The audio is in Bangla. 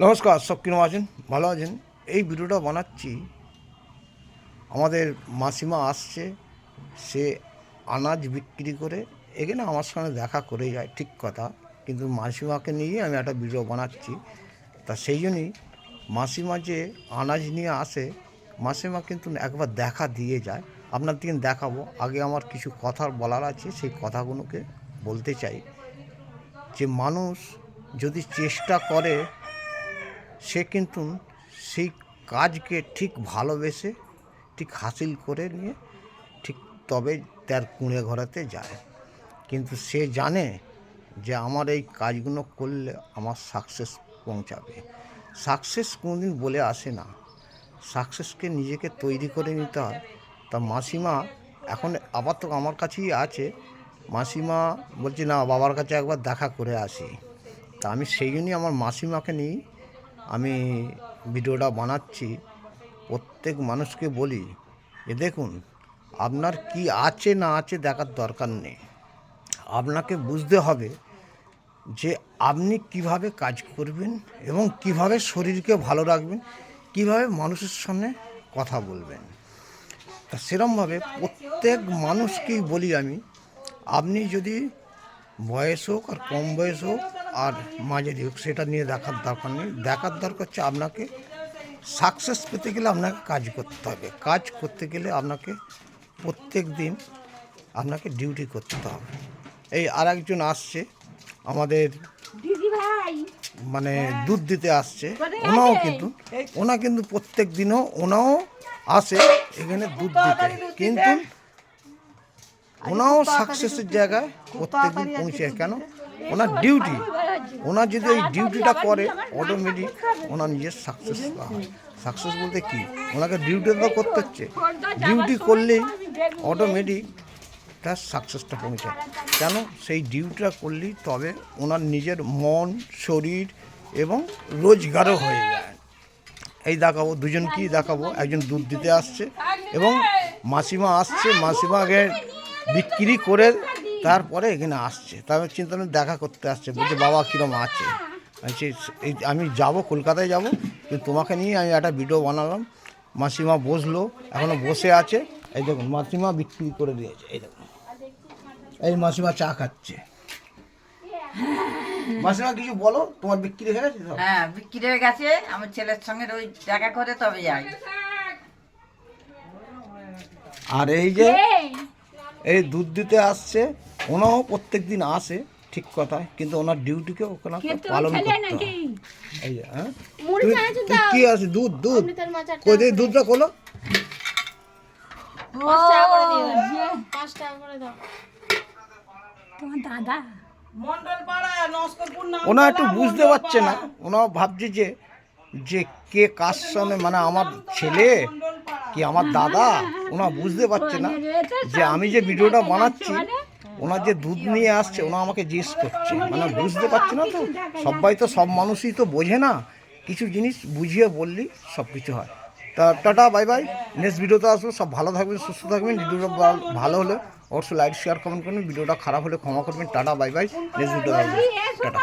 নমস্কার, সব কিরম আছেন? ভালো আছেন? এই ভিডিওটা বানাচ্ছি, আমাদের মাসিমা আসছে। সে আনাজ বিক্রি করে এখানে আমার সঙ্গে দেখা করে যায়, ঠিক কথা, কিন্তু মাসিমাকে নিয়ে আমি একটা ভিডিও বানাচ্ছি। তা সেই জন্যই মাসিমা যে আনাজ নিয়ে আসে, মাসিমা কিন্তু একবার দেখা দিয়ে যায়। আপনার দিন দেখাবো। আগে আমার কিছু কথা বলার আছে, সেই কথাগুলোকে বলতে চাই। যে মানুষ যদি চেষ্টা করে, সে কিন্তু সেই কাজকে ঠিক ভালোবেসে ঠিক হাসিল করে নিয়ে ঠিক তবে তার কুঁড়ে ঘরাতে যায়। কিন্তু সে জানে যে আমার এই কাজগুলো করলে আমার সাকসেস পৌঁছাবে। সাকসেস কোনোদিন বলে আসে না, সাকসেসকে নিজেকে তৈরি করে নিতে হয়। তা মাসিমা এখন আপাতত আমার কাছেই আছে। মাসিমা বলছে না, বাবার কাছে একবার দেখা করে আসি। তা আমি সেই জন্যই আমার মাসিমাকে নিই আমি ভিডিওটা বানাচ্ছি। প্রত্যেক মানুষকে বলি যে দেখুন, আপনার কি আছে না আছে দেখার দরকার নেই। আপনাকে বুঝতে হবে যে আপনি কিভাবে কাজ করবেন এবং কিভাবে শরীরকে ভালো রাখবেন, কিভাবে মানুষের সামনে কথা বলবেন। তা সেরকমভাবে প্রত্যেক মানুষকেই বলি আমি, আপনি যদি বয়স হোক আর কম বয়স হোক আর মাঝারি হোক, সেটা নিয়ে দেখার দরকার নেই। দেখার দরকার হচ্ছে আপনাকে সাকসেস পেতে গেলে আপনাকে কাজ করতে হবে। কাজ করতে গেলে আপনাকে প্রত্যেক দিন আপনাকে ডিউটি করতে হবে। এই আর একজন আসছে আমাদের, মানে দুধ দিতে আসছে। ওনা কিন্তু প্রত্যেক দিনও ওনাও আসে এখানে দুধ দিতে, কিন্তু ওনাও সাকসেসের জায়গায় প্রত্যেকদিন পৌঁছে। কেন? ওনার ডিউটি, ওনার যদি এই ডিউটিটা করে অটোমেটিক ওনার নিজের সাকসেস হয়। সাকসেস বলতে কি, ওনাকে ডিউটিটা করতে হচ্ছে, ডিউটি করলেই অটোমেটিক তার সাকসেসটা পৌঁছায়। কেন? সেই ডিউটিটা করলেই তবে ওনার নিজের মন, শরীর এবং রোজগারও হয়ে যায়। এই দেখাবো, দুজনকেই দেখাবো। একজন দুধ দিতে আসছে এবং মাসিমা আসছে। মাসিমাকে বিক্রি করে তারপরে এখানে আসছে, তারপর চিন্তা দেখা করতে আসছে। বলছে বাবা কীরকম আছে। আমি যাব, কলকাতায় যাব, কিন্তু তোমাকে নিয়ে আমি একটা ভিডিও বানালাম। মাসিমা বসলো, এখনও বসে আছে। এই দেখুন, মাসিমা বিক্রি করে দিয়েছে। এই দেখুন, এই মাসিমা চা খাচ্ছে। মাসিমা কিছু বলো, তোমার বিক্রি হয়ে গেছে? হ্যাঁ, বিক্রি হয়ে গেছে। আমার ছেলের সঙ্গে ওই দেখা করে তবে যাই। আর এই যে এই দুধ দিতে আসছে, ওনাও প্রত্যেক দিন আসে, ঠিক কথা, কিন্তু ওনার ডিউটিকে ওখানে পালন করতে হয়। এই যে হ্যাঁ, কি আছে? দুধ দুধ কই দিয়ে দুধটা খোলো। ওনা একটু বুঝতে পারছে না, ওনাও ভাবছে যে যে কে কার সঙ্গে, মানে আমার ছেলে কি আমার দাদা। ওনা বুঝতে পারছে না যে আমি যে ভিডিওটা বানাচ্ছি, ওনার যে দুধ নিয়ে আসছে, ওনা আমাকে জিজ্ঞেস করছে, মানে বুঝতে পারছে না। তো সবাই তো, সব মানুষই তো বোঝে না, কিছু জিনিস বুঝিয়ে বললি সব কিছু হয়। তা টাটা, বাই বাই। নেক্সট ভিডিওতে আসবো। সব ভালো থাকবেন, সুস্থ থাকবেন। ভিডিওটা ভালো হলে অবশ্যই লাইক, শেয়ার, কমেন্ট করবেন। ভিডিওটা খারাপ হলে ক্ষমা করবেন। Tata, bye bye. নেক্সট ভিডিওতে আসবো। টাটা।